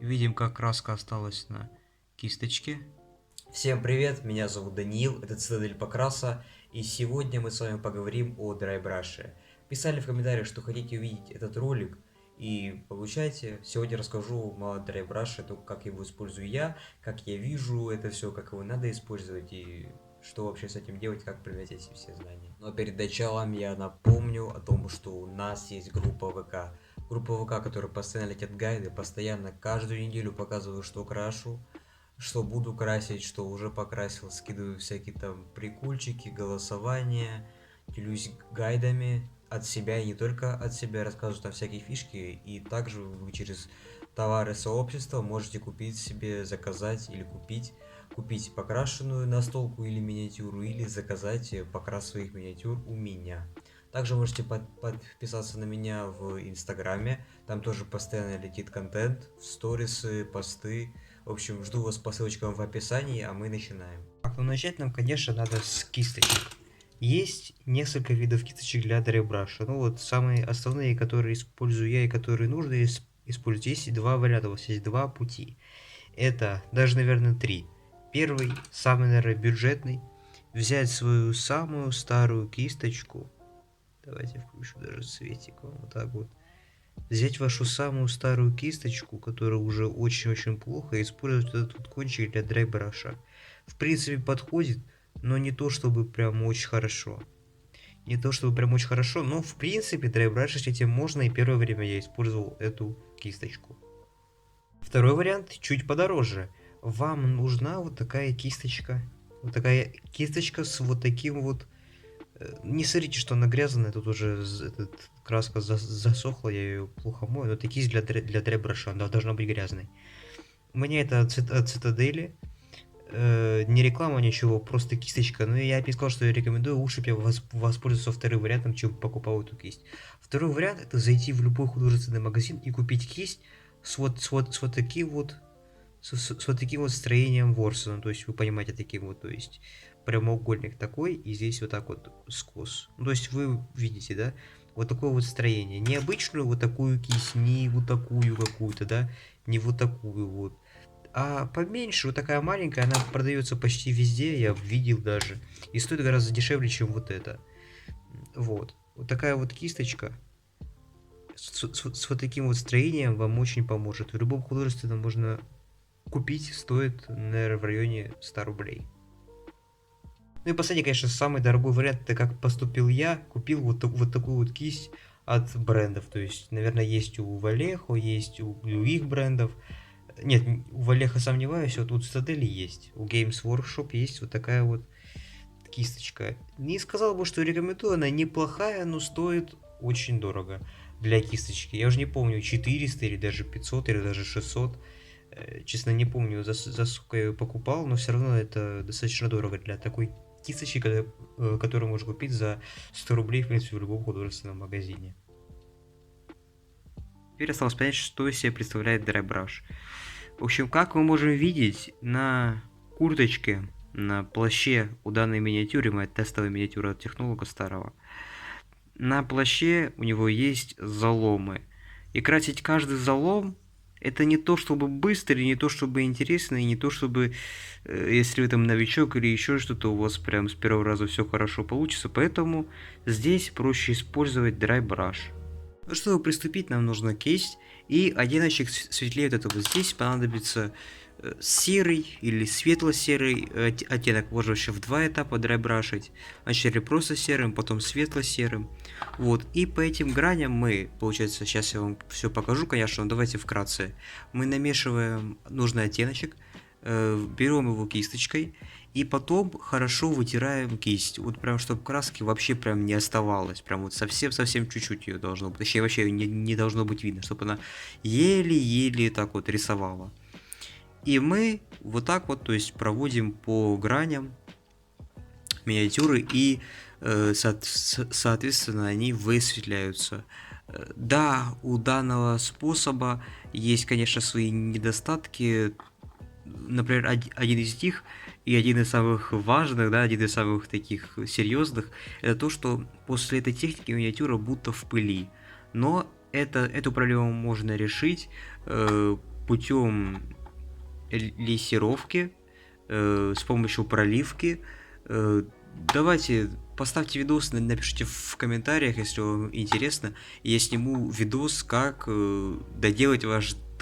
Видим, как краска осталась на кисточке. Всем привет, меня зовут Даниил, это Цитадель Покраса, и сегодня мы с вами поговорим о драйбраше. Писали в комментариях, что хотите увидеть этот ролик, и получайте. Сегодня расскажу о драйбраше, то как его использую я, как я вижу это все, как его надо использовать, и что вообще с этим делать, как применять эти все знания. Но перед началом я напомню о том, что у нас есть группа ВК. Группа ВК, которая постоянно летят гайды, постоянно каждую неделю показываю, что крашу, что буду красить, что уже покрасил, скидываю всякие там прикольчики, голосования, делюсь гайдами от себя и не только от себя, рассказываю там всякие фишки, и также вы через товары сообщества можете купить себе, заказать или купить покрашенную настолку или миниатюру, или заказать покрас своих миниатюр у меня. Также можете подписаться на меня в Инстаграме, там тоже постоянно летит контент, сторисы, посты. В общем, жду вас по ссылочкам в описании, а мы начинаем. Так, ну начать нам, конечно, надо с кисточек. Есть несколько видов кисточек для драйбраша. Ну вот самые основные, которые использую я и которые нужно использовать. Есть два варианта, у вас есть два пути. Это даже, наверное, три. Первый, самый, наверное, бюджетный. Взять свою самую старую кисточку. Давайте включу даже светик вам вот так вот. Взять вашу самую старую кисточку, которая уже очень-очень плохо, и использовать этот вот кончик для драйбраша. В принципе подходит, но не то чтобы прям очень хорошо. Не то чтобы прям очень хорошо, но в принципе драйбрашить этим можно, и первое время я использовал эту кисточку. Второй вариант чуть подороже. Вам нужна вот такая кисточка. Вот такая кисточка с вот таким вот. Не смотрите, что она грязная, тут уже краска засохла, я ее плохо мою, но это кисть для драйбраша, она должна быть грязной. У меня это от Цитадели, не реклама, ничего, просто кисточка, но я бы не сказал, что я рекомендую, лучше бы я воспользовался вторым вариантом, чем покупал эту кисть. Второй вариант это зайти в любой художественный магазин и купить кисть с вот таким вот с вот таким вот строением ворса, то есть вы понимаете, таким вот, то есть прямоугольник такой, и здесь вот так вот скос. Ну, то есть вы видите, да, вот такое вот строение. Не обычную вот такую кисть, не вот такую какую-то, да, не вот такую вот. А поменьше, вот такая маленькая, она продается почти везде, я видел даже. И стоит гораздо дешевле, чем вот это. Вот. Вот такая вот кисточка с вот таким вот строением вам очень поможет. В любом художественном можно купить, стоит, наверное, в районе 100 рублей. Ну и последний, конечно, самый дорогой вариант, это как поступил я, купил вот такую вот кисть от брендов. То есть, наверное, есть у Vallejo, есть у других брендов. Нет, у Vallejo сомневаюсь, вот у Цитадели есть. У Games Workshop есть вот такая вот кисточка. Не сказал бы, что рекомендую, она неплохая, но стоит очень дорого для кисточки. Я уже не помню, 400 или даже 500 или даже 600. Честно, не помню, за сколько я ее покупал, но все равно это достаточно дорого для такой кисточки, которую можно купить за 100 рублей, в принципе, в любом художественном магазине. Теперь осталось понять, что из себя представляет драйбраш. В общем, как мы можем видеть, на курточке, на плаще у данной миниатюры, моя тестовая миниатюра от технолога старого, на плаще у него есть заломы. И красить каждый залом это не то чтобы быстро, не то чтобы интересно, и не то чтобы, если вы там новичок или еще что-то, у вас прям с первого раза все хорошо получится. Поэтому здесь проще использовать Dry Brush. Ну, чтобы приступить, нам нужна кисть и оттеночек светлее вот этого. Здесь понадобится серый или светло-серый оттенок. Можно вообще в два этапа драйбрашить. Вначале просто серым, потом светло-серым. Вот. И по этим граням мы, получается, сейчас я вам все покажу, конечно, но давайте вкратце. Мы намешиваем нужный оттеночек, берем его кисточкой и потом хорошо вытираем кисть. Вот прям, чтобы краски вообще прям не оставалось. Прям вот совсем-совсем чуть-чуть ее должно быть. Точнее, вообще ее не должно быть видно, чтобы она еле-еле так вот рисовала. И мы вот так вот, то есть проводим по граням миниатюры и соответственно они высветляются. Да, у данного способа есть, конечно, свои недостатки. Например, один из них и один из самых важных, да, один из самых таких серьезных, это то, что после этой техники миниатюра будто в пыли. Но эту проблему можно решить путем лессировки, с помощью проливки. Давайте поставьте видос, напишите в комментариях, если вам интересно. Я сниму видос, как доделать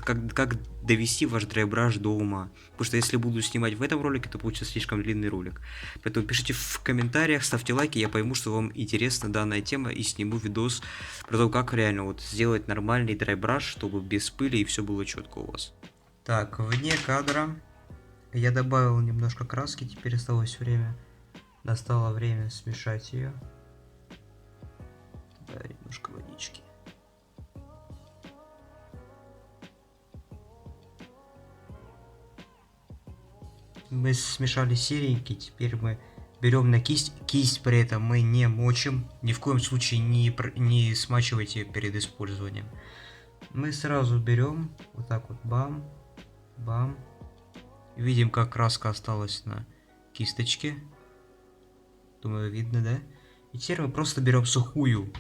как довести ваш драйбраш до ума. Потому что если буду снимать в этом ролике, то получится слишком длинный ролик. Поэтому пишите в комментариях, ставьте лайки, я пойму, что вам интересна данная тема, и сниму видос про то, как реально вот сделать нормальный драйбраш, чтобы без пыли и все было четко у вас. Так, вне кадра я добавил немножко краски, теперь осталось время. Настало время смешать ее. Да, немножко водички. Мы смешали серенький, теперь мы берем на кисть. Кисть при этом мы не мочим, ни в коем случае не смачивайте перед использованием. Мы сразу берем, вот так вот, бам, бам. Видим, как краска осталась на кисточке. Думаю, видно, да? И теперь мы просто берем сухую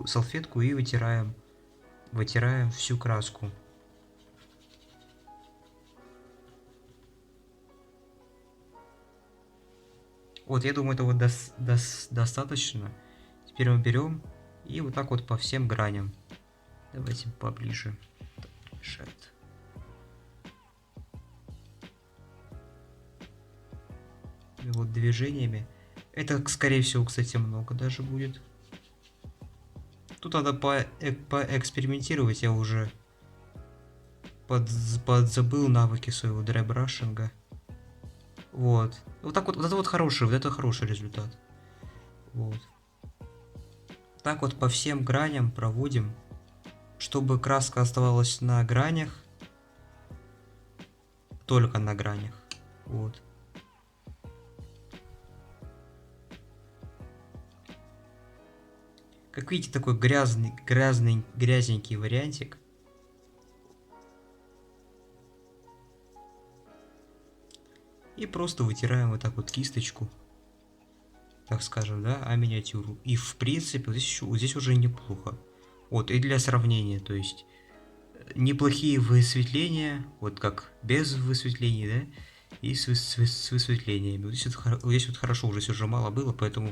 салфетку и вытираем всю краску. Вот, я думаю, этого достаточно. Теперь мы берем и вот так вот по всем граням. Давайте поближе. Так, мешает. И вот движениями. Это, скорее всего, кстати, много даже будет. Тут надо поэкспериментировать. Я уже подзабыл навыки своего драйбрашинга. Вот. Вот так вот. Вот это хороший результат. Вот. Так вот по всем граням проводим, чтобы краска оставалась на гранях. Только на гранях. Вот. Как видите, такой грязненький вариантик. И просто вытираем вот так вот кисточку, так скажем, да, а миниатюру. И в принципе здесь уже неплохо. Вот, и для сравнения, то есть неплохие высветления, вот как без высветлений, да, и с высветлениями. Вот здесь вот хорошо, уже все же мало было, поэтому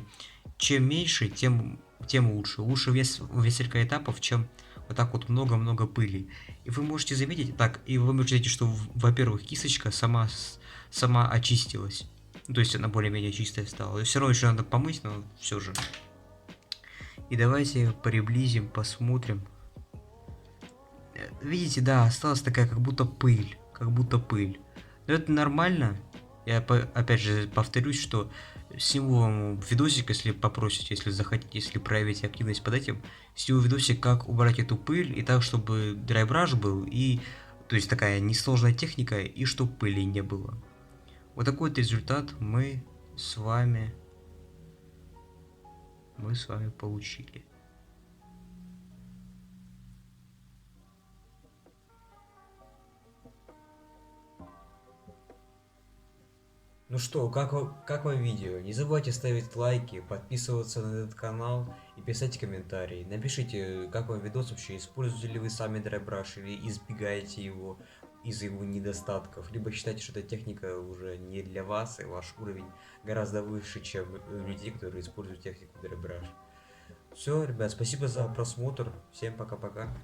чем меньше, тем лучше. Лучше несколько этапов, чем вот так вот много-много пыли. И вы можете заметить, так, и вы можете заметить, что, во-первых, кисточка сама очистилась. Ну, то есть она более-менее чистая стала. Все равно еще надо помыть, но все же. И давайте приблизим, посмотрим. Видите, да, осталась такая как будто пыль. Как будто пыль. Но это нормально. Я опять же повторюсь, что сниму вам видосик, если попросите, если захотите, если проявите активность под этим. Сниму видосик, как убрать эту пыль, и так, чтобы драйбраш был, и то есть такая несложная техника, и чтобы пыли не было. Вот такой вот результат мы с вами получили. Ну что, как вам видео? Не забывайте ставить лайки, подписываться на этот канал и писать комментарии. Напишите, как вам видос вообще, используете ли вы сами драйбраш или избегаете его из-за его недостатков, либо считаете, что эта техника уже не для вас, и ваш уровень гораздо выше, чем людей, которые используют технику драйбраш. Все, ребят, спасибо за просмотр, всем пока-пока.